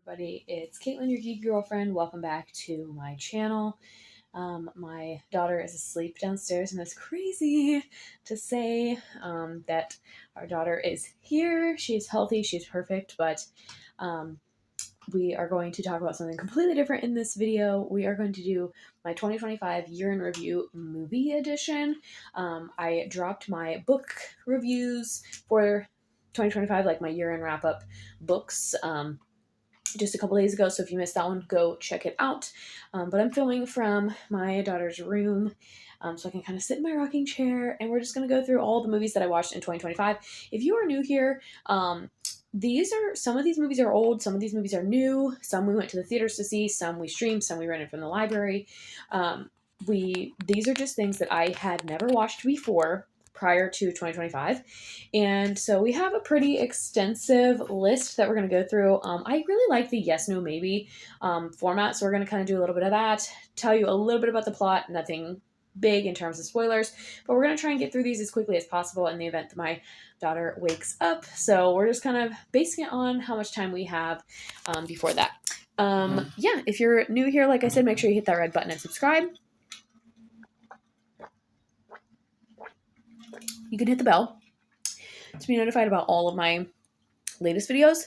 everybody, it's Caitlin, your geek girlfriend. Welcome back to my channel. My daughter is asleep downstairs, and it's crazy to say that our daughter is here. She's healthy, she's perfect, but we are going to talk about something completely different in this video. We are going to do my 2025 year in review movie edition. I dropped my book reviews for 2025, like my year in wrap up books, just a couple days ago. So if you missed that one, go check it out. But I'm filming from my daughter's room, so I can kind of sit in my rocking chair, and we're just going to go through all the movies that I watched in 2025. If you are new here, some of these movies are old, some of these movies are new, some we went to the theaters to see, some we streamed, some we rented from the library. These are just things that I had never watched before prior to 2025, and so we have a pretty extensive list that we're going to go through. I really like the yes, no, maybe format, so we're going to kind of do a little bit of that, tell you a little bit about the plot, nothing big in terms of spoilers, but we're going to try and get through these as quickly as possible in the event that my daughter wakes up. So we're just kind of basing it on how much time we have before that. Yeah, if you're new here, like I said, make sure you hit that red button and subscribe. You can hit the bell to be notified about all of my latest videos.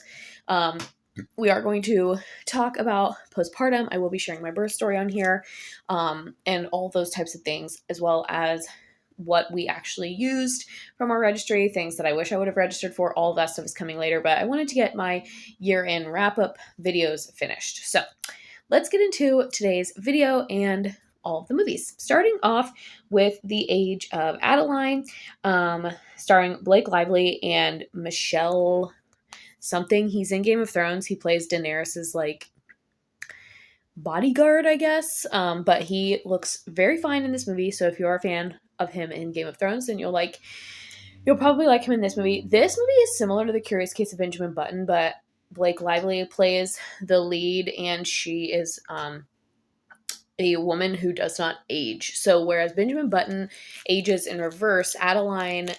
We are going to talk about postpartum. I will be sharing my birth story on here, and all those types of things, as well as what we actually used from our registry, things that I wish I would have registered for. All of that stuff is coming later, but I wanted to get my year-end wrap-up videos finished. So let's get into today's video and all of the movies. Starting off with The Age of Adeline, starring Blake Lively and Michelle something. He's in Game of Thrones. He plays Daenerys's like bodyguard, I guess. But he looks very fine in this movie. So if you're a fan of him in Game of Thrones, then you'll probably like him in this movie. This movie is similar to The Curious Case of Benjamin Button, but Blake Lively plays the lead, and she is a woman who does not age. So whereas Benjamin Button ages in reverse, Adeline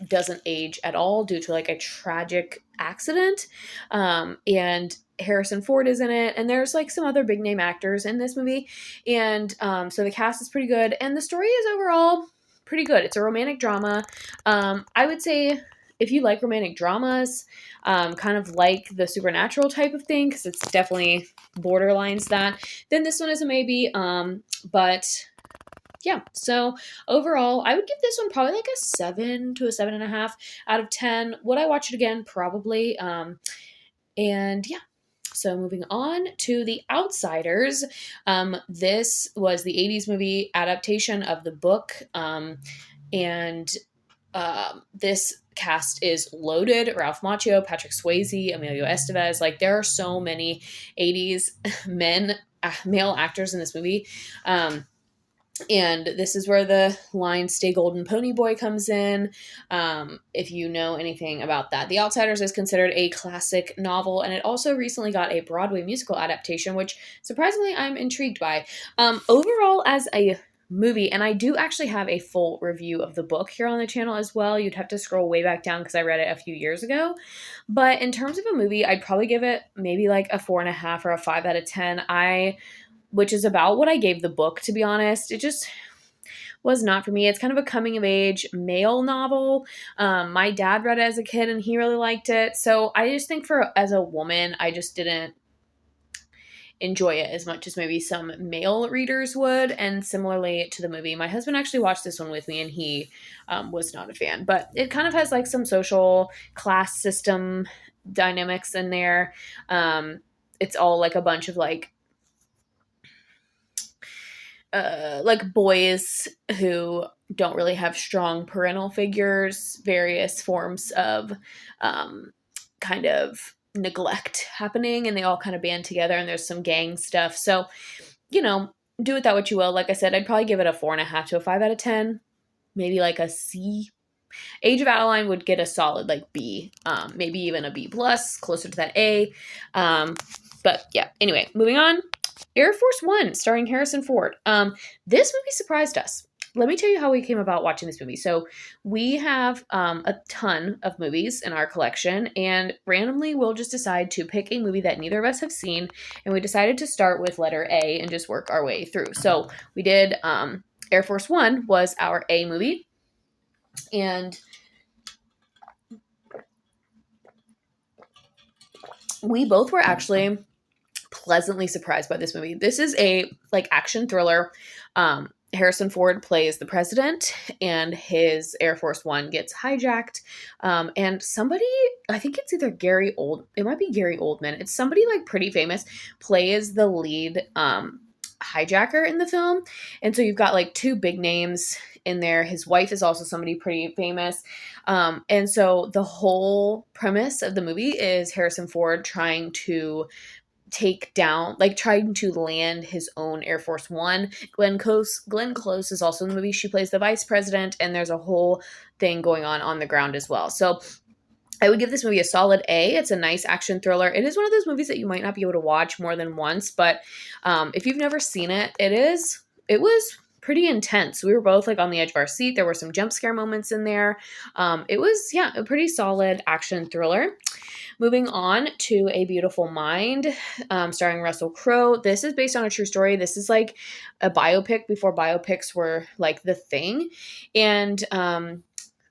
doesn't age at all due to like a tragic accident. And Harrison Ford is in it, and there's like some other big name actors in this movie. And so the cast is pretty good, and the story is overall pretty good. It's a romantic drama. I would say if you like romantic dramas, kind of like the supernatural type of thing, because it's definitely borderlines that, then this one is a maybe. But yeah, so overall, I would give this one probably like a 7 to a 7.5 out of 10. Would I watch it again? Probably. And yeah. So moving on to The Outsiders. This was the 80s movie adaptation of the book. And this cast is loaded. Ralph Macchio, Patrick Swayze, Emilio Estevez. Like, there are so many 80s male actors in this movie. And this is where the line "Stay Golden Pony Boy" comes in. If you know anything about that. The Outsiders is considered a classic novel, and it also recently got a Broadway musical adaptation, which surprisingly I'm intrigued by. Overall, as a movie, and I do actually have a full review of the book here on the channel as well. You'd have to scroll way back down because I read it a few years ago. But in terms of a movie, I'd probably give it maybe like a 4.5 or a 5 out of 10. Which is about what I gave the book, to be honest. It just was not for me. It's kind of a coming of age male novel. My dad read it as a kid and he really liked it. So I just think as a woman, I just didn't enjoy it as much as maybe some male readers would. And similarly to the movie, my husband actually watched this one with me, and he was not a fan. But it kind of has like some social class system dynamics in there. It's all like a bunch of like boys who don't really have strong parental figures, various forms of kind of neglect happening, and they all kind of band together, and there's some gang stuff. So, do with that what you will. Like I said, I'd probably give it a 4.5 to a 5 out of 10, maybe like a C. Age of Adeline would get a solid like B, maybe even a B plus, closer to that A. But yeah, anyway, moving on. Air Force One, starring Harrison Ford. This movie surprised us. let me tell you how we came about watching this movie. So we have a ton of movies in our collection, and randomly we'll just decide to pick a movie that neither of us have seen, and we decided to start with letter A and just work our way through. So we did Air Force One was our A movie, and we both were actually pleasantly surprised by this movie. This is a like action thriller. Harrison Ford plays the president, and his Air Force One gets hijacked. And somebody, I think it's either it might be Gary Oldman. It's somebody like pretty famous, plays the lead hijacker in the film. And so you've got like two big names in there. His wife is also somebody pretty famous. And so the whole premise of the movie is Harrison Ford trying to trying to land his own Air Force One. Glenn Close is also in the movie. She plays the vice president, and there's a whole thing going on the ground as well. So I would give this movie a solid A. It's a nice action thriller. It is one of those movies that you might not be able to watch more than once, but if you've never seen it, it was pretty intense. We were both like on the edge of our seat. There were some jump scare moments in there. It was, a pretty solid action thriller. Moving on to A Beautiful Mind, starring Russell Crowe. This is based on a true story. This is like a biopic before biopics were like the thing. And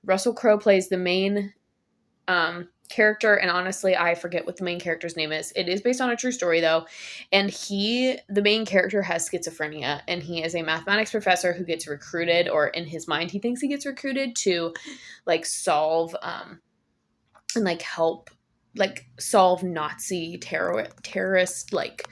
Russell Crowe plays the main character, and honestly, I forget what the main character's name is. It is based on a true story though, and the main character has schizophrenia, and he is a mathematics professor who gets recruited, or in his mind he thinks he gets recruited to like solve and like help like solve Nazi terrorist like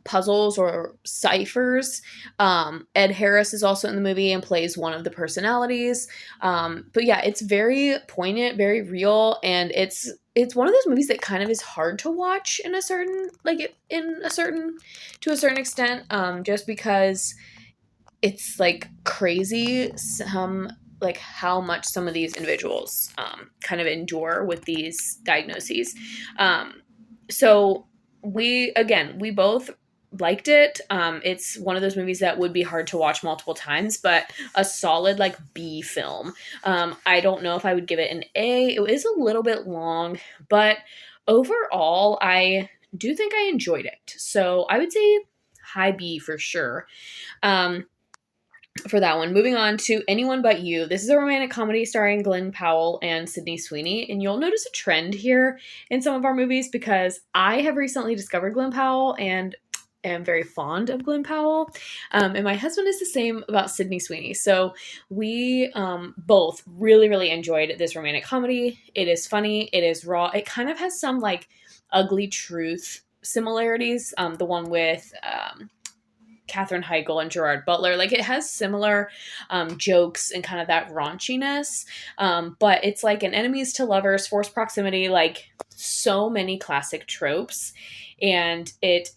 puzzles or ciphers. Ed Harris is also in the movie and plays one of the personalities. But yeah, it's very poignant, very real, and it's one of those movies that kind of is hard to watch to a certain extent, just because it's like crazy like how much some of these individuals kind of endure with these diagnoses. So we both liked it. It's one of those movies that would be hard to watch multiple times, but a solid like B film. I don't know if I would give it an A. It is a little bit long, but overall I do think I enjoyed it. So I would say high B for sure. For that one. Moving on to Anyone But You. This is a romantic comedy starring Glenn Powell and Sydney Sweeney, and you'll notice a trend here in some of our movies because I have recently discovered Glenn Powell and am very fond of Glenn Powell, and my husband is the same about Sydney Sweeney. So we both really, really enjoyed this romantic comedy. It is funny. It is raw. It kind of has some like ugly truth similarities. The one with Katherine Heigl and Gerard Butler, like it has similar jokes and kind of that raunchiness, but it's like an enemies to lovers, forced proximity, like so many classic tropes, and it's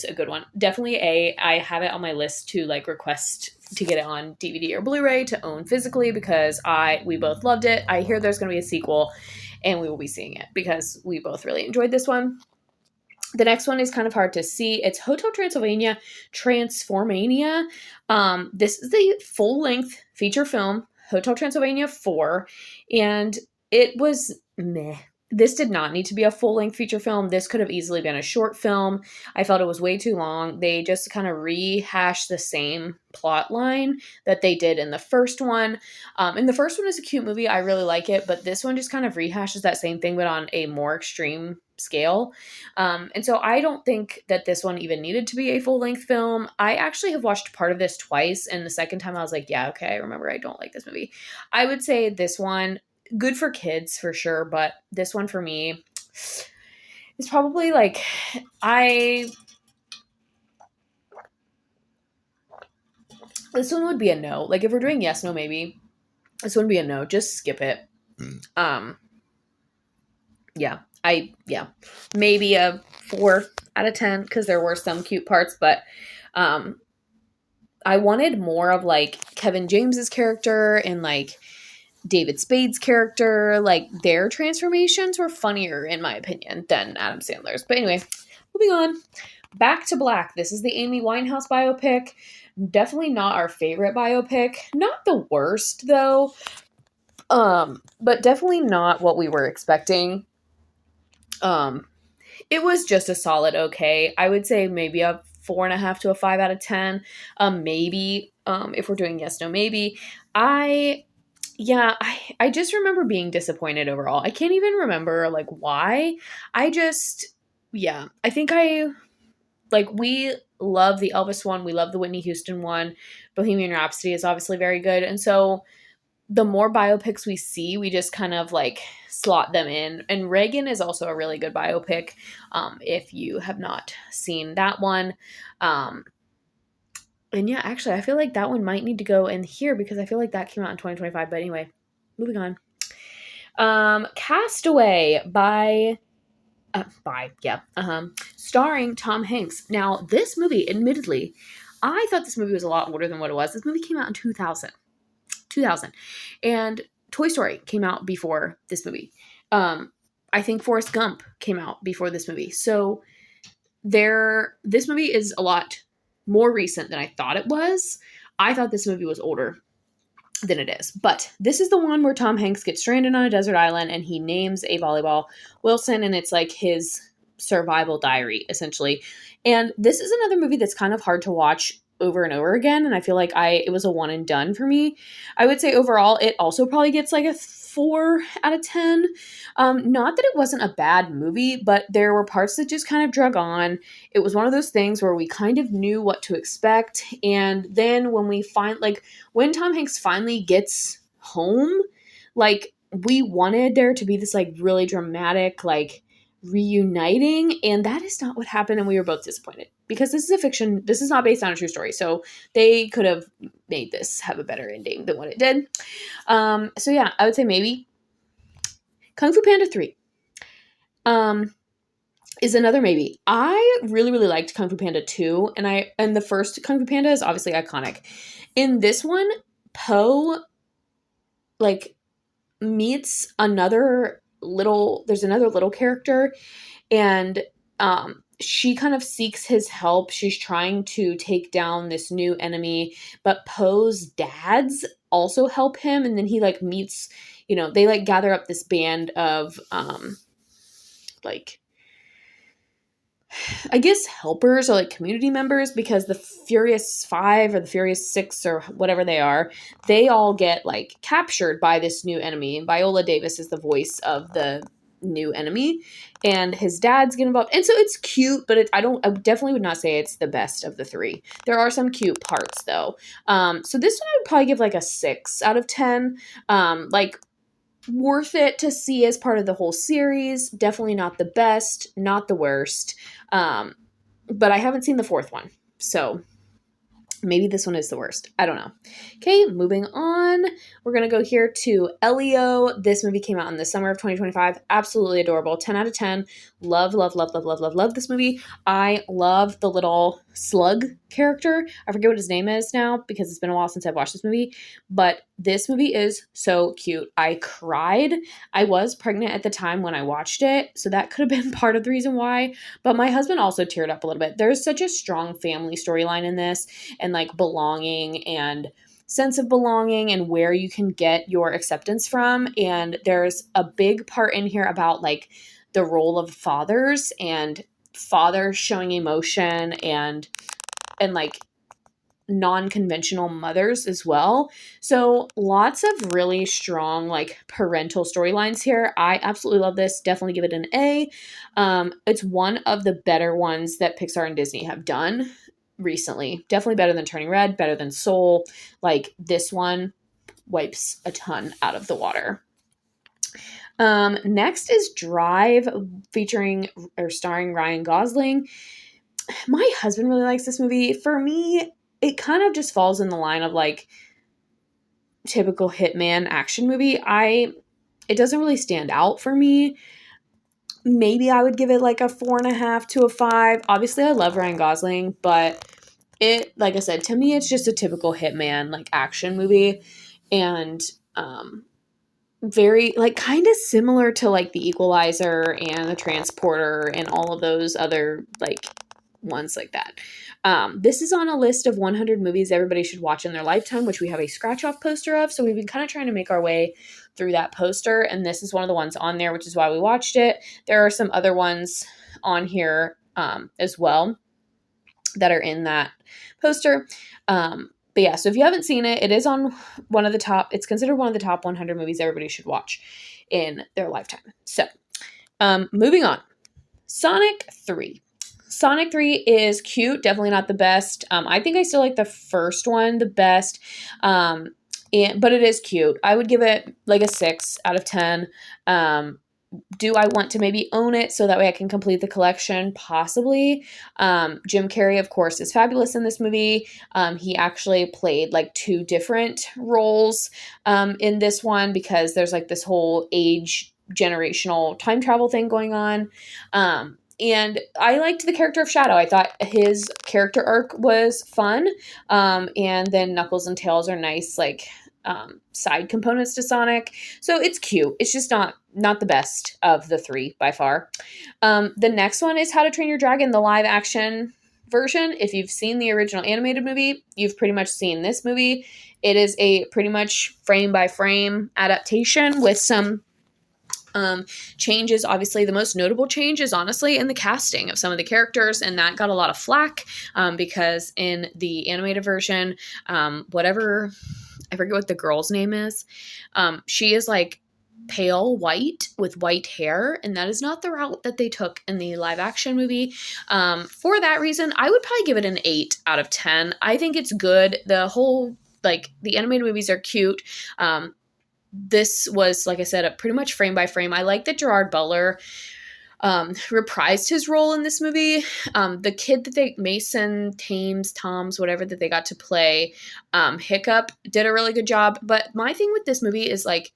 a good one. Definitely A. I have it on my list to like request to get it on DVD or Blu-ray to own physically because we both loved it. I hear there's going to be a sequel, and we will be seeing it because we both really enjoyed this one. The next one is kind of hard to see. It's Hotel Transylvania Transformania. This is the full-length feature film, Hotel Transylvania 4, and it was meh. This did not need to be a full-length feature film. This could have easily been a short film. I felt it was way too long. They just kind of rehashed the same plot line that they did in the first one. And the first one is a cute movie. I really like it, but this one just kind of rehashes that same thing, but on a more extreme scale. And so I don't think that this one even needed to be a full-length film. I actually have watched part of this twice, and the second time I was like, yeah, okay, I remember I don't like this movie. I would say this one, good for kids for sure, but this one for me is probably like, this one would be a no. Like if we're doing yes, no, maybe, this would be a no. Just skip it. Maybe a 4 out of 10 because there were some cute parts, but I wanted more of like Kevin James's character and like David Spade's character. Like their transformations were funnier in my opinion than Adam Sandler's. But anyway, moving on. Back to Black. This is the Amy Winehouse biopic. Definitely not our favorite biopic. Not the worst though. But definitely not what we were expecting. Um, it was just a solid okay. I would say maybe a 4.5 to a 5 out of 10. Maybe. If we're doing yes, no, maybe. I yeah, I just remember being disappointed overall. I can't even remember like why. I just yeah, I think I like we love the Elvis one, we love the Whitney Houston one. Bohemian Rhapsody is obviously very good. And so the more biopics we see, we just kind of like slot them in. And Reagan is also a really good biopic. If you have not seen that one. Um, and yeah, actually, I feel like that one might need to go in here because I feel like that came out in 2025. But anyway, moving on. Castaway starring Tom Hanks. Now, this movie, admittedly, I thought this movie was a lot older than what it was. This movie came out in 2000. And Toy Story came out before this movie. I think Forrest Gump came out before this movie. So this movie is a lot more recent than I thought it was. I thought this movie was older than it is. But this is the one where Tom Hanks gets stranded on a desert island and he names a volleyball Wilson, and it's like his survival diary, essentially. And this is another movie that's kind of hard to watch over and over again, and I feel like it was a one and done for me. I would say overall it also probably gets like a 4 out of 10. Not that it wasn't a bad movie, but there were parts that just kind of drug on. It was one of those things where we kind of knew what to expect, and then when Tom Hanks finally gets home, like we wanted there to be this like really dramatic like reuniting, and that is not what happened, and we were both disappointed because this is a fiction. This is not based on a true story, so they could have made this have a better ending than what it did. So yeah, I would say maybe. Kung Fu Panda 3 is another maybe. I really really liked Kung Fu Panda 2, and the first Kung Fu Panda is obviously iconic. In this one, Po like meets there's another little character, and she kind of seeks his help. She's trying to take down this new enemy, but Poe's dads also help him, and then he like meets, they like gather up this band of like I guess helpers or like community members, because the Furious Five or the Furious Six or whatever they all get like captured by this new enemy. Viola Davis is the voice of the new enemy, and his dad's get involved. And so it's cute, but I definitely would not say it's the best of the three. There are some cute parts though. So this one I would probably give like a 6 out of 10. Like worth it to see as part of the whole series. Definitely not the best, not the worst. But I haven't seen the fourth one, so maybe this one is the worst. I don't know. Okay, moving on. We're going to go here to Elio. This movie came out in the summer of 2025. Absolutely adorable. 10 out of 10. Love, love, love, love, love, love, love this movie. I love the little slug character. I forget what his name is now because it's been a while since I've watched this movie, but this movie is so cute. I cried. I was pregnant at the time when I watched it, so that could have been part of the reason why, but my husband also teared up a little bit. There's such a strong family storyline in this, and like belonging and sense of belonging and where you can get your acceptance from. And there's a big part in here about like the role of fathers and fathers showing emotion and like non-conventional mothers as well. So lots of really strong like parental storylines here. I absolutely love this. Definitely give it an A. It's one of the better ones that Pixar and Disney have done recently. Definitely better than Turning Red, better than Soul. Like this one wipes a ton out of the water. Next is Drive, featuring or starring Ryan Gosling. My husband really likes this movie. For me, it kind of just falls in the line of like typical hitman action movie. It doesn't really stand out for me. Maybe I would give it like a 4.5 to a 5. Obviously, I love Ryan Gosling, but like I said, to me, it's just a typical hitman like action movie, and very like kind of similar to like The Equalizer and The Transporter and all of those other like ones like that. This is on a list of 100 movies everybody should watch in their lifetime, which we have a scratch off poster of. So we've been kind of trying to make our way through that poster, and this is one of the ones on there, which is why we watched it. There are some other ones on here as well that are in that poster. But yeah, so if you haven't seen it, it is on one of the top, it's considered one of the top 100 movies everybody should watch in their lifetime. So, moving on. Sonic 3. Sonic 3 is cute, definitely not the best. I think I still like the first one the best, but it is cute. I would give it like a 6 out of 10. Do I want to maybe own it so that way I can complete the collection? Possibly. Jim Carrey, of course, is fabulous in this movie. He actually played like 2 different roles in this one because there's like this whole age generational time travel thing going on. And I liked the character of Shadow. I thought his character arc was fun. And then Knuckles and Tails are nice, like side components to Sonic. So it's cute. It's just not the best of the 3 by far. The next one is How to Train Your Dragon, the live action version. If you've seen the original animated movie, you've pretty much seen this movie. It is a pretty much frame by frame adaptation with some changes. Obviously, the most notable change is honestly in the casting of some of the characters, and that got a lot of flack because in the animated version, whatever, I forget what the girl's name is, she is like pale white with white hair, and that is not the route that they took in the live action movie. For that reason, I would probably give it an 8 out of 10. I think it's good. The whole, like, the animated movies are cute. This was, like I said, a pretty much frame by frame. I like that Gerard Butler reprised his role in this movie. The kid that Mason, Toms, whatever, that they got to play, Hiccup, did a really good job. But my thing with this movie is, like,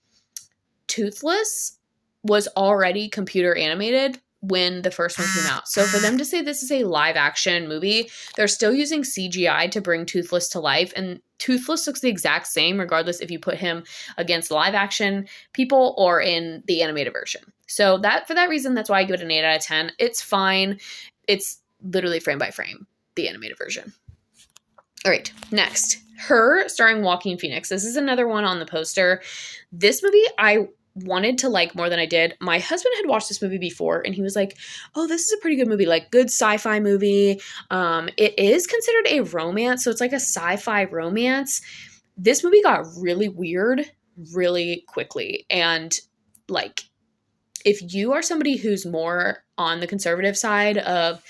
Toothless was already computer animated when the first one came out. So for them to say this is a live action movie, they're still using CGI to bring Toothless to life. And Toothless looks the exact same regardless if you put him against live action people or in the animated version. So for that reason, that's why I give it an 8 out of 10. It's fine. It's literally frame by frame, the animated version. All right, next. Her, starring Joaquin Phoenix. This is another one on the poster. This movie I wanted to like more than I did. My husband had watched this movie before, and he was like, oh, this is a pretty good movie, like good sci-fi movie. It is considered a romance, so it's like a sci-fi romance. This movie got really weird really quickly, and like, if you are somebody who's more on the conservative side of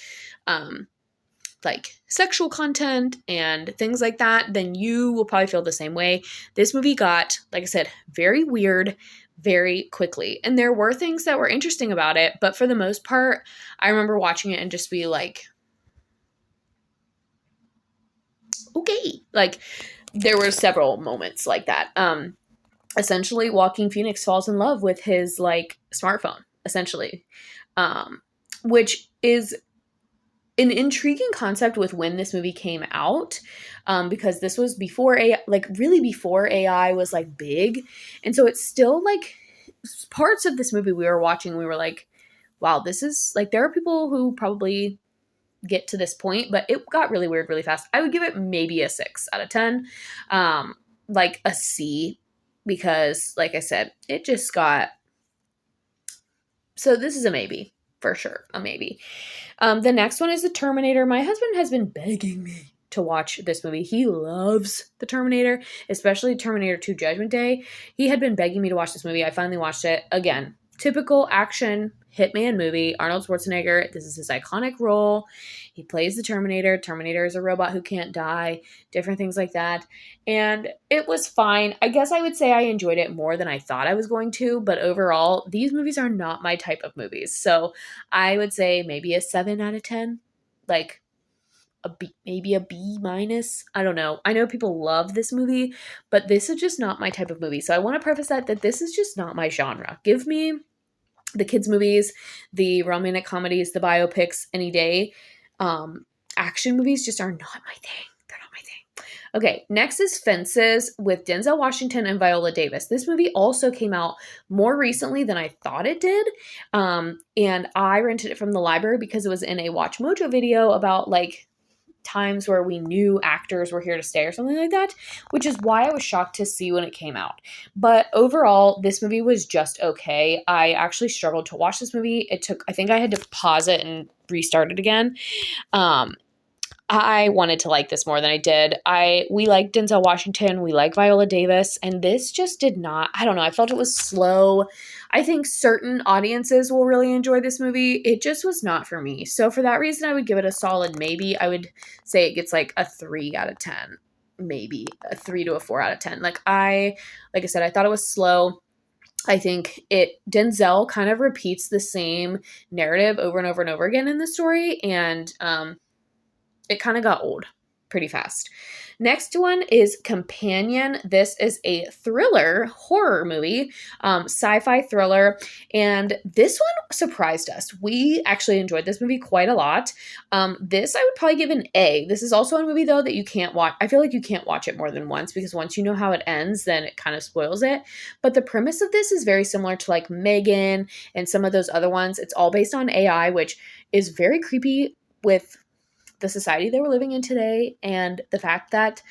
like sexual content and things like that, then you will probably feel the same way. This movie got, like I said, very weird very quickly. And there were things that were interesting about it, but for the most part, I remember watching it and just be like, okay. Like, there were several moments like that. Essentially, Joaquin Phoenix falls in love with his, like, smartphone, essentially. Which is an intriguing concept with when this movie came out, because this was before before AI was like big. And so it's still like parts of this movie we were watching, we were like, wow, this is like, there are people who probably get to this point, but it got really weird really fast. I would give it maybe a 6 out of 10, like a C, because like I said, it just got, so this is a maybe. For sure, a maybe. The next one is The Terminator. My husband has been begging me to watch this movie. He loves The Terminator, especially Terminator 2 Judgment Day. He had been begging me to watch this movie. I finally watched it. Again, typical action hitman movie. Arnold Schwarzenegger, this is his iconic role. He plays the Terminator. Terminator is a robot who can't die. Different things like that. And it was fine. I guess I would say I enjoyed it more than I thought I was going to, but overall, these movies are not my type of movies. So I would say maybe a 7 out of 10. Like, maybe a B minus. I don't know. I know people love this movie, but this is just not my type of movie. So I want to preface that this is just not my genre. Give me the kids movies, the romantic comedies, the biopics any day. Action movies just are not my thing. They're not my thing. Okay, next is Fences with Denzel Washington and Viola Davis. This movie also came out more recently than I thought it did. And I rented it from the library because it was in a Watch Mojo video about like times where we knew actors were here to stay or something like that, which is why I was shocked to see when it came out. But overall, this movie was just okay. I actually struggled to watch this movie. I think I had to pause it and restart it again. Um, I wanted to like this more than I did. We like Denzel Washington, we like Viola Davis, and this just did not. I don't know. I felt it was slow. I think certain audiences will really enjoy this movie. It just was not for me. So for that reason, I would give it a solid maybe. I would say it gets like a 3 out of 10, maybe a 3 to a 4 out of 10. Like I said, I thought it was slow. I think Denzel kind of repeats the same narrative over and over and over again in the story, and it kind of got old pretty fast. Next one is Companion. This is a thriller horror movie, sci-fi thriller, and this one surprised us. We actually enjoyed this movie quite a lot. This I would probably give an A. This is also a movie though that you can't watch. I feel like you can't watch it more than once because once you know how it ends, then it kind of spoils it. But the premise of this is very similar to like Megan and some of those other ones. It's all based on AI, which is very creepy with the society that we're living in today and the fact that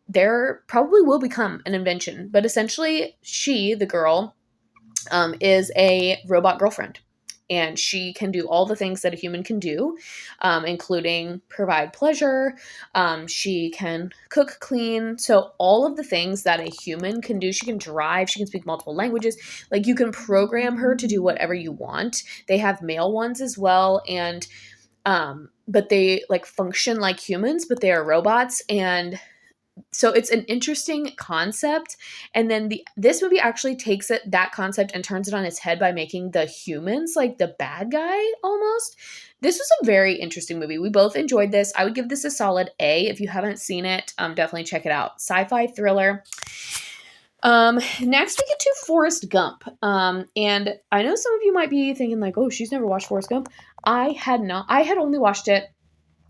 there probably will become an invention. But essentially, she, the girl, is a robot girlfriend. And she can do all the things that a human can do, including provide pleasure. She can cook, clean. So, all of the things that a human can do. She can drive. She can speak multiple languages. Like, you can program her to do whatever you want. They have male ones as well. And but they like function like humans, but they are robots. And so it's an interesting concept. And then this movie actually takes that concept and turns it on its head by making the humans like the bad guy almost. This was a very interesting movie. We both enjoyed this. I would give this a solid A. If you haven't seen it, definitely check it out. Sci-fi thriller. Next we get to Forrest Gump. And I know some of you might be thinking like, oh, she's never watched Forrest Gump. I had not. I had only watched it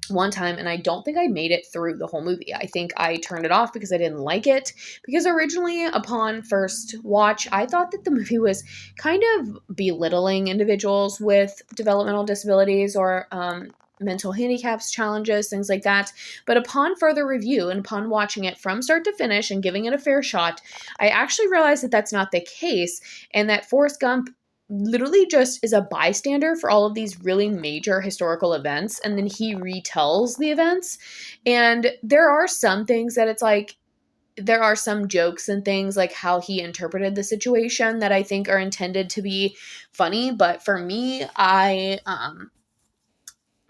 one time, and I don't think I made it through the whole movie. I think I turned it off because I didn't like it. Because originally, upon first watch, I thought that the movie was kind of belittling individuals with developmental disabilities or mental handicaps, challenges, things like that. But upon further review and upon watching it from start to finish and giving it a fair shot, I actually realized that that's not the case, and that Forrest Gump literally just is a bystander for all of these really major historical events, and then he retells the events. And there are some things that it's like, there are some jokes and things like how he interpreted the situation that I think are intended to be funny, but for me, I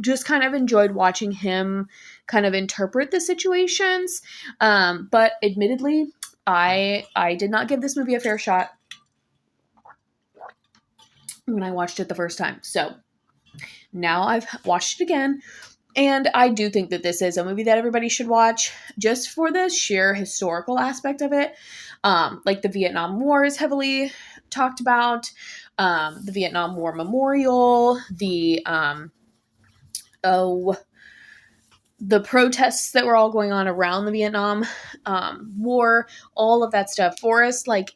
just kind of enjoyed watching him kind of interpret the situations. But admittedly, I did not give this movie a fair shot when I watched it the first time. So now I've watched it again, and I do think that this is a movie that everybody should watch just for the sheer historical aspect of it. Like the Vietnam War is heavily talked about, the Vietnam War Memorial, the protests that were all going on around the Vietnam War, all of that stuff. Forrest, like,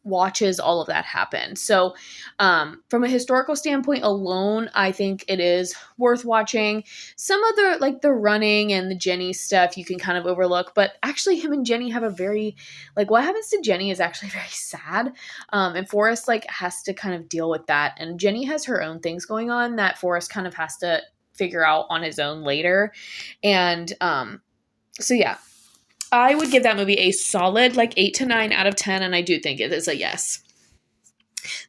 watches all of that happen. So from a historical standpoint alone, I think it is worth watching. Some of the, like the running and the Jenny stuff, you can kind of overlook, but actually him and Jenny have a very, like, what happens to Jenny is actually very sad. And Forrest like has to kind of deal with that. And Jenny has her own things going on that Forrest kind of has to figure out on his own later. And so yeah, I would give that movie a solid like 8 to 9 out of 10, and I do think it is a yes.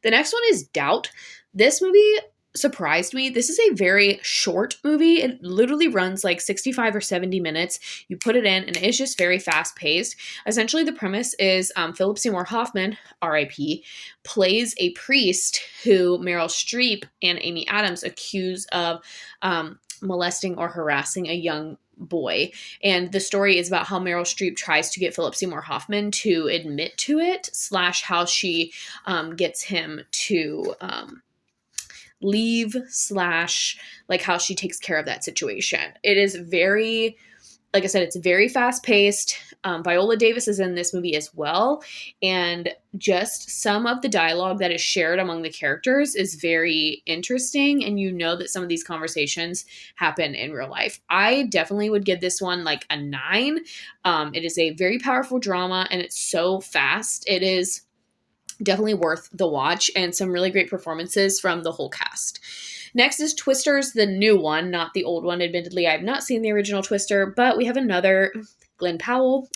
The next one is Doubt. This movie surprised me. This is a very short movie. It literally runs like 65 or 70 minutes. You put it in, and it's just very fast paced. Essentially, the premise is Philip Seymour Hoffman, R.I.P., plays a priest who Meryl Streep and Amy Adams accuse of molesting or harassing a young boy. And the story is about how Meryl Streep tries to get Philip Seymour Hoffman to admit to it, / how she gets him to leave, / like how she takes care of that situation. It is very like I said, it's very fast paced. Viola Davis is in this movie as well. And just some of the dialogue that is shared among the characters is very interesting. And you know that some of these conversations happen in real life. I definitely would give this one like a 9. It is a very powerful drama and it's so fast. It is definitely worth the watch and some really great performances from the whole cast. Next is Twisters, the new one, not the old one. Admittedly, I have not seen the original Twister, but we have another Glenn Powell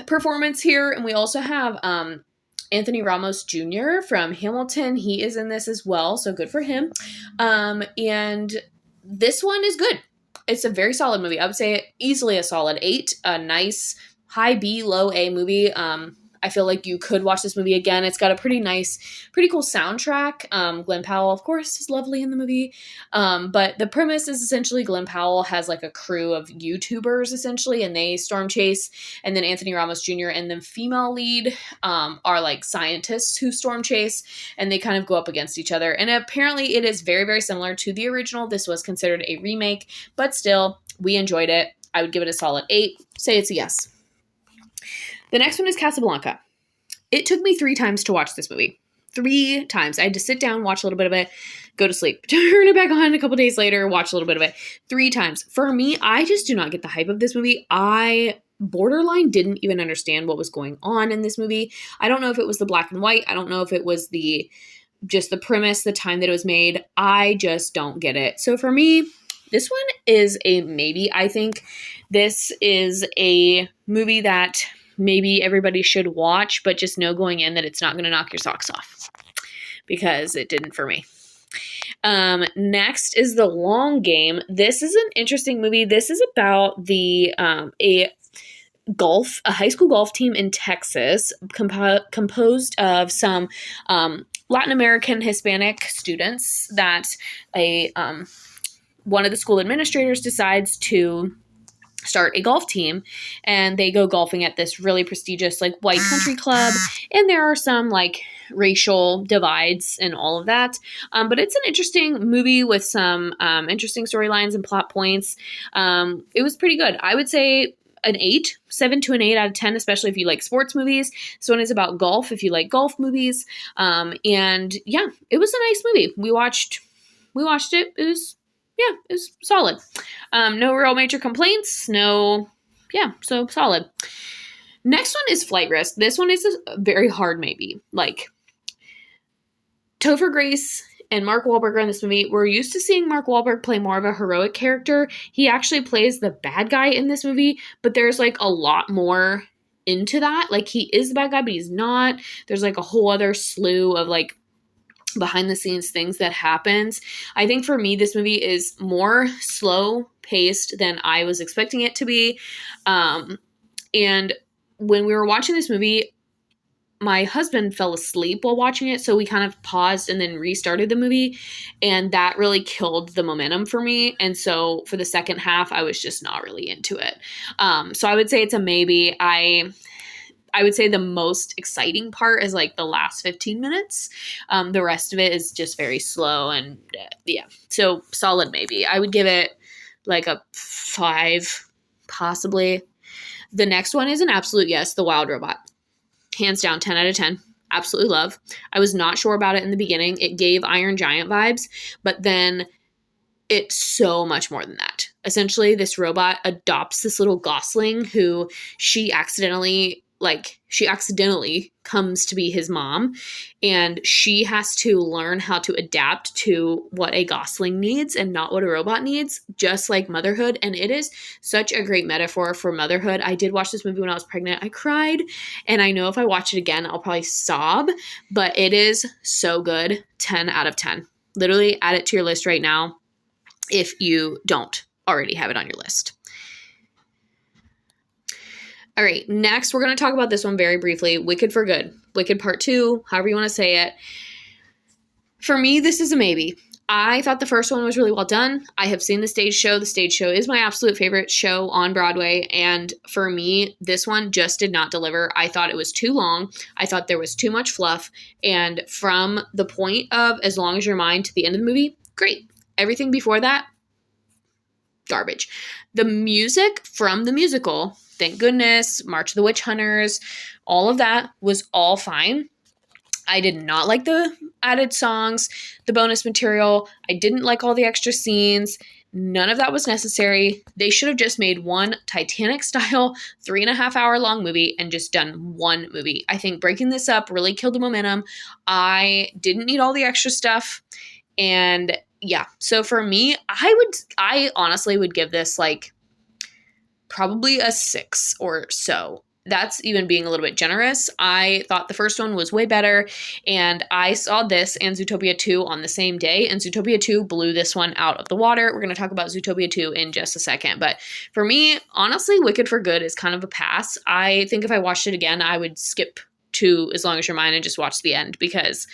performance here. And we also have Anthony Ramos Jr. from Hamilton. He is in this as well, so good for him. And this one is good. It's a very solid movie. I would say easily a solid 8, a nice high B, low A movie. I feel like you could watch this movie again. It's got a pretty cool soundtrack. Glenn Powell, of course, is lovely in the movie. But the premise is essentially Glenn Powell has like a crew of YouTubers essentially, and they storm chase. And then Anthony Ramos Jr. and the female lead are like scientists who storm chase, and they kind of go up against each other. And apparently it is very, very similar to the original. This was considered a remake, but still, we enjoyed it. I would give it a solid 8. Say it's a yes. The next one is Casablanca. It took me 3 times to watch this movie. 3 times. I had to sit down, watch a little bit of it, go to sleep, turn it back on a couple days later, watch a little bit of it. 3 times. For me, I just do not get the hype of this movie. I borderline didn't even understand what was going on in this movie. I don't know if it was the black and white. I don't know if it was just the premise, the time that it was made. I just don't get it. So for me, this one is a maybe. I think this is a movie that maybe everybody should watch, but just know going in that it's not going to knock your socks off, because it didn't for me. Next is The Long Game. This is an interesting movie. This is about a high school golf team in Texas, composed of some Latin American Hispanic students that one of the school administrators decides to start a golf team, and they go golfing at this really prestigious like white country club, and there are some like racial divides and all of that, but it's an interesting movie with some interesting storylines and plot points. It was pretty good. I would say an 8, 7 to an 8 out of 10, especially if you like sports movies. This one is about golf if you like golf movies, and yeah, it was a nice movie. We watched it. It was solid. No real major complaints. So solid. Next one is Flight Risk. This one is a very hard maybe. Like, Topher Grace and Mark Wahlberg are in this movie. We're used to seeing Mark Wahlberg play more of a heroic character. He actually plays the bad guy in this movie, but there's like a lot more into that. Like, he is the bad guy, but he's not. There's like a whole other slew of like behind the scenes things that happens. I think for me, this movie is more slow paced than I was expecting it to be. And when we were watching this movie, my husband fell asleep while watching it. So we kind of paused and then restarted the movie, and that really killed the momentum for me. And so for the second half, I was just not really into it. So I would say it's a maybe. I would say the most exciting part is like the last 15 minutes. The rest of it is just very slow and so solid maybe. I would give it like a 5, possibly. The next one is an absolute yes, The Wild Robot. Hands down, 10 out of 10. Absolutely love. I was not sure about it in the beginning. It gave Iron Giant vibes, but then it's so much more than that. Essentially, this robot adopts this little gosling who she accidentally comes to be his mom, and she has to learn how to adapt to what a gosling needs and not what a robot needs, just like motherhood. And it is such a great metaphor for motherhood. I did watch this movie when I was pregnant. I cried, and I know if I watch it again, I'll probably sob, but it is so good. 10 out of 10. Literally add it to your list right now if you don't already have it on your list. All right, next we're going to talk about this one very briefly. Wicked for Good. Wicked Part 2, however you want to say it. For me, this is a maybe. I thought the first one was really well done. I have seen the stage show. The stage show is my absolute favorite show on Broadway. And for me, this one just did not deliver. I thought it was too long. I thought there was too much fluff. And from the point of As Long as You're Mine to the end of the movie, great. Everything before that, garbage. The music from the musical, thank goodness, March of the Witch Hunters, all of that was all fine. I did not like the added songs, the bonus material. I didn't like all the extra scenes. None of that was necessary. They should have just made one Titanic style 3.5 hour long movie and just done one movie. I think breaking this up really killed the momentum. I didn't need all the extra stuff. And yeah, so for me, I honestly would give this like probably a 6 or so. That's even being a little bit generous. I thought the first one was way better, and I saw this and Zootopia 2 on the same day, and Zootopia 2 blew this one out of the water. We're going to talk about Zootopia 2 in just a second, but for me, honestly, Wicked for Good is kind of a pass. I think if I watched it again, I would skip to As Long as You're Mine and just watch the end because,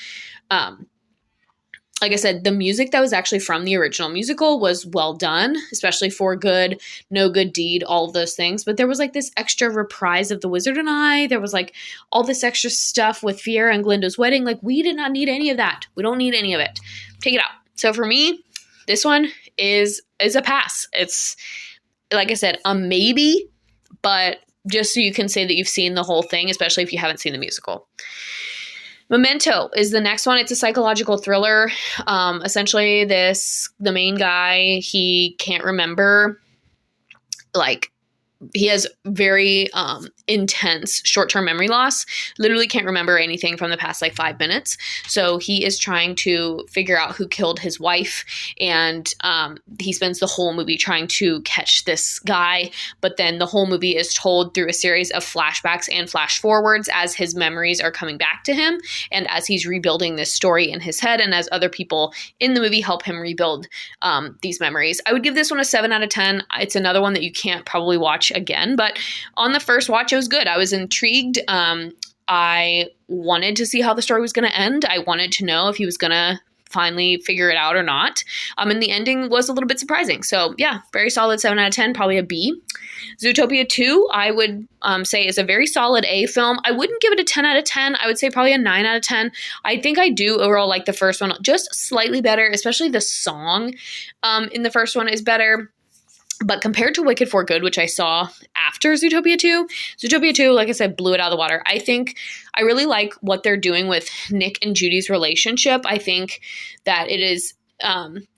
like I said, the music that was actually from the original musical was well done, especially for Good, No Good Deed, all of those things. But there was like this extra reprise of The Wizard and I. There was like all this extra stuff with Fiera and Glinda's wedding. Like we did not need any of that. We don't need any of it. Take it out. So for me, this one is a pass. It's, like I said, a maybe, but just so you can say that you've seen the whole thing, especially if you haven't seen the musical. Memento is the next one. It's a psychological thriller. Essentially, the main guy, he can't remember, like, he has very intense short-term memory loss, literally can't remember anything from the past like 5 minutes. So he is trying to figure out who killed his wife, and he spends the whole movie trying to catch this guy. But then the whole movie is told through a series of flashbacks and flash forwards as his memories are coming back to him and as he's rebuilding this story in his head and as other people in the movie help him rebuild these memories. I would give this one a 7 out of 10. It's another one that you can't probably watch again, but on the first watch it was good. I was intrigued. I wanted to see how the story was going to end. I wanted to know if he was going to finally figure it out or not. And the ending was a little bit surprising. So yeah, very solid 7 out of 10, probably a B. Zootopia 2, I would say is a very solid A film. I wouldn't give it a 10 out of 10. I would say probably a 9 out of 10. I think I do overall like the first one just slightly better, especially the song in the first one is better. But compared to Wicked for Good, which I saw after Zootopia 2, like I said, blew it out of the water. I think I really like what they're doing with Nick and Judy's relationship. I think that it is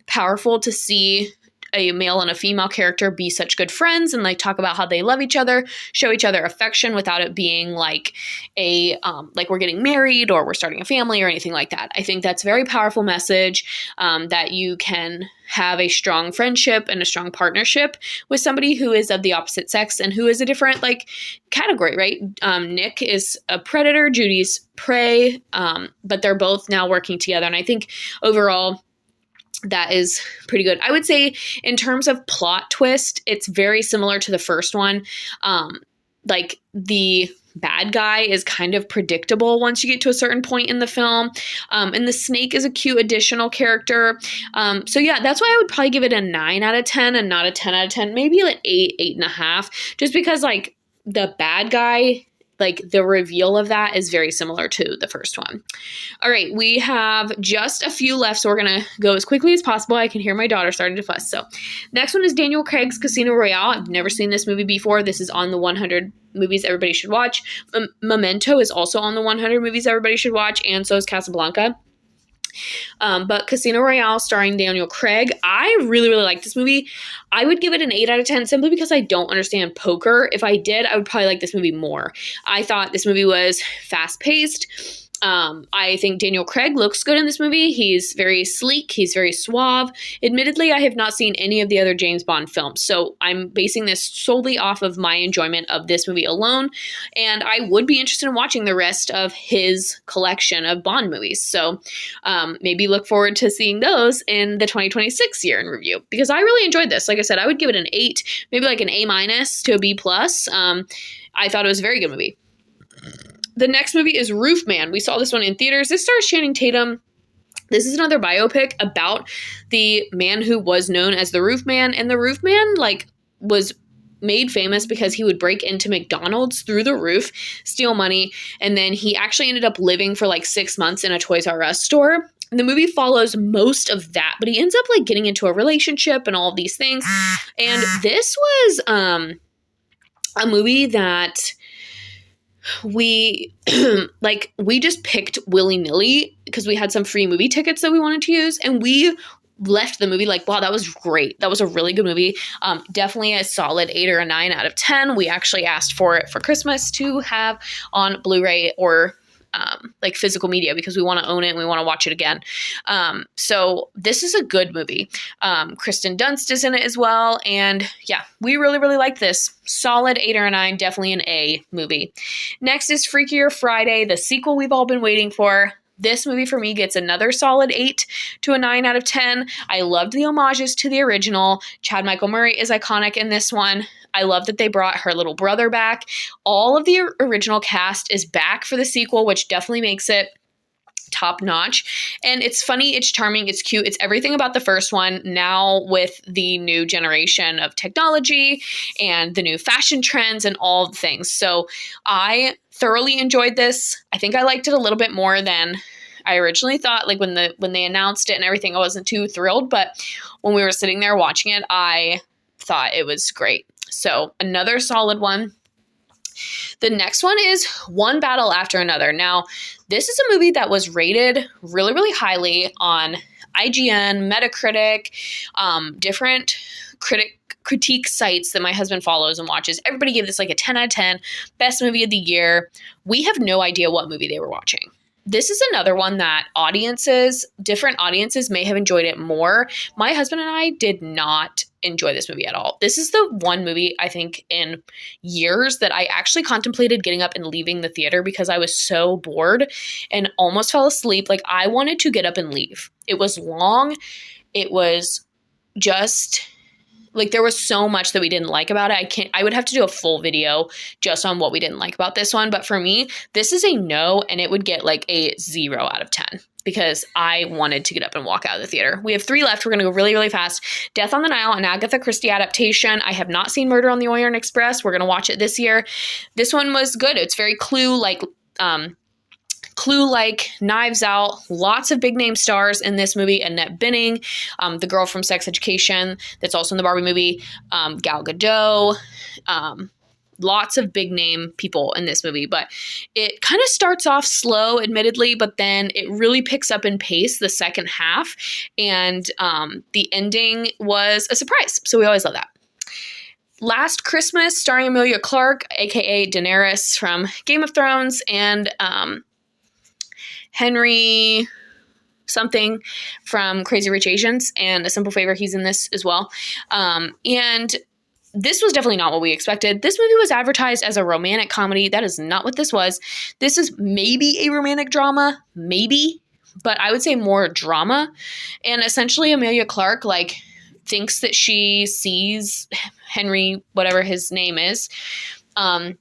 powerful to see a male and a female character be such good friends and like talk about how they love each other, show each other affection without it being like a like we're getting married or we're starting a family or anything like that. I think that's a very powerful message that you can have a strong friendship and a strong partnership with somebody who is of the opposite sex and who is a different like category, right? Nick is a predator, Judy's prey, but they're both now working together. And I think overall, that is pretty good. I would say in terms of plot twist, it's very similar to the first one. Like the bad guy is kind of predictable once you get to a certain point in the film. And the snake is a cute additional character. So yeah, that's why I would probably give it a 9 out of 10 and not a 10 out of 10, maybe an 8, 8.5, just because like the bad guy, like the reveal of that is very similar to the first one. All right, we have just a few left, so we're going to go as quickly as possible. I can hear my daughter starting to fuss. So next one is Daniel Craig's Casino Royale. I've never seen this movie before. This is on the 100 movies everybody should watch. Memento is also on the 100 movies everybody should watch, and so is Casablanca. But Casino Royale starring Daniel Craig, I really, really like this movie. I would give it an 8 out of 10 simply because I don't understand poker. If I did, I would probably like this movie more. I thought this movie was fast-paced. I think Daniel Craig looks good in this movie. He's very sleek. He's very suave. Admittedly, I have not seen any of the other James Bond films, so I'm basing this solely off of my enjoyment of this movie alone, and I would be interested in watching the rest of his collection of Bond movies, so maybe look forward to seeing those in the 2026 year in review, because I really enjoyed this. Like I said, I would give it an 8, maybe like an A- to a B+. I thought it was a very good movie. The next movie is Roof Man. We saw this one in theaters. This stars Channing Tatum. This is another biopic about the man who was known as the Roof Man. And the Roof Man, like, was made famous because he would break into McDonald's through the roof, steal money, and then he actually ended up living for like 6 months in a Toys R Us store. the movie follows most of that, but he ends up like getting into a relationship and all of these things. And this was a movie that we we just picked willy-nilly because we had some free movie tickets that we wanted to use, and we left the movie like, wow, that was great. That was a really good movie. Definitely a solid 8 or a 9 out of 10. We actually asked for it for Christmas to have on Blu-ray or like physical media because we want to own it and we want to watch it again. So this is a good movie. Kristen Dunst is in it as well. And yeah, we really, really like this. Solid 8 or a 9, definitely an A movie. Next is Freakier Friday, the sequel we've all been waiting for. This movie for me gets another solid 8 to a 9 out of 10. I loved the homages to the original. Chad Michael Murray is iconic in this one. I love that they brought her little brother back. All of the original cast is back for the sequel, which definitely makes it top notch. And it's funny, it's charming, it's cute. It's everything about the first one now with the new generation of technology and the new fashion trends and all the things. So I thoroughly enjoyed this. I think I liked it a little bit more than I originally thought. Like when they announced it and everything, I wasn't too thrilled. But when we were sitting there watching it, I thought it was great. So another solid one. The next one is One Battle After Another. Now, this is a movie that was rated really, really highly on IGN, Metacritic, different critique sites that my husband follows and watches. Everybody gave this like a 10 out of 10, best movie of the year. We have no idea what movie they were watching. This is another one that different audiences may have enjoyed it more. My husband and I did not enjoy this movie at all. This is the one movie I think in years that I actually contemplated getting up and leaving the theater because I was so bored and almost fell asleep. Like I wanted to get up and leave. It was long. It was just like there was so much that we didn't like about it. I would have to do a full video just on what we didn't like about this one. But for me, this is a no, and it would get like a 0 out of 10 because I wanted to get up and walk out of the theater. We have 3 left. We're going to go really, really fast. Death on the Nile, an Agatha Christie adaptation. I have not seen Murder on the Orient Express. We're going to watch it this year. This one was good. It's very Clue-like, Knives Out, lots of big name stars in this movie. Annette Bening, the girl from Sex Education that's also in the Barbie movie, Gal Gadot, lots of big name people in this movie. But it kind of starts off slow, admittedly, but then it really picks up in pace the second half. And the ending was a surprise. So we always love that. Last Christmas, starring Emilia Clarke, aka Daenerys from Game of Thrones, and Henry something from Crazy Rich Asians, and A Simple Favor, he's in this as well. And this was definitely not what we expected. This movie was advertised as a romantic comedy. That is not what this was. This is maybe a romantic drama, maybe, but I would say more drama. And essentially Emilia Clarke thinks that she sees Henry, whatever his name is, and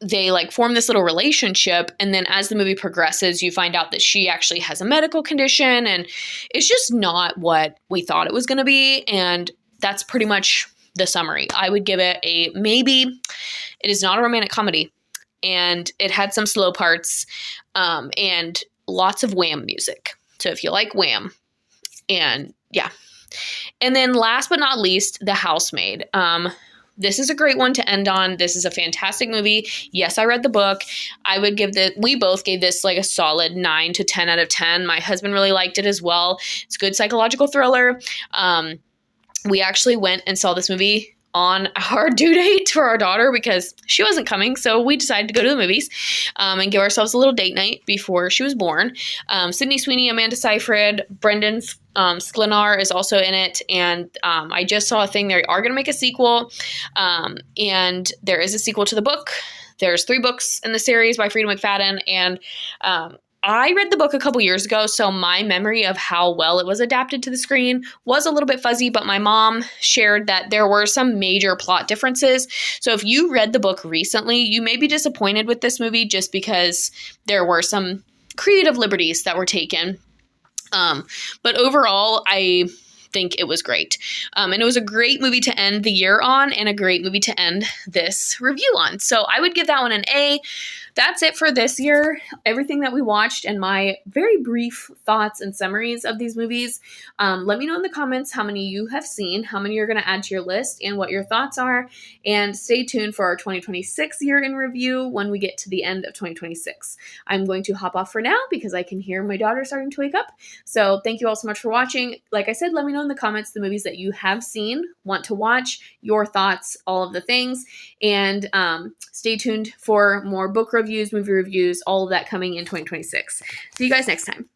they form this little relationship. And then as the movie progresses, you find out that she actually has a medical condition, and it's just not what we thought it was going to be. And that's pretty much the summary. I would give it a maybe. It is not a romantic comedy, and it had some slow parts, and lots of Wham music. So if you like Wham, and yeah. And then last but not least, The Housemaid. This is a great one to end on. This is a fantastic movie. Yes, I read the book. We both gave this a solid 9 to 10 out of 10. My husband really liked it as well. It's a good psychological thriller. We actually went and saw this movie on our due date for our daughter because she wasn't coming. So we decided to go to the movies and give ourselves a little date night before she was born. Sydney Sweeney, Amanda Seyfried, Brendan Sklenar is also in it. And I just saw a thing. They are going to make a sequel. And there is a sequel to the book. There's 3 books in the series by Freida McFadden. And I read the book a couple years ago, so my memory of how well it was adapted to the screen was a little bit fuzzy, but my mom shared that there were some major plot differences. So if you read the book recently, you may be disappointed with this movie just because there were some creative liberties that were taken. But overall, I think it was great. And it was a great movie to end the year on and a great movie to end this review on. So I would give that one an A. that's it for this year. Everything that we watched and my very brief thoughts and summaries of these movies. Let me know in the comments how many you have seen, how many you're going to add to your list, and what your thoughts are. And stay tuned for our 2026 year in review when we get to the end of 2026. I'm going to hop off for now because I can hear my daughter starting to wake up. So thank you all so much for watching. Like I said, let me know in the comments the movies that you have seen, want to watch, your thoughts, all of the things. And stay tuned for more book reviews, movie reviews, all of that coming in 2026. See you guys next time.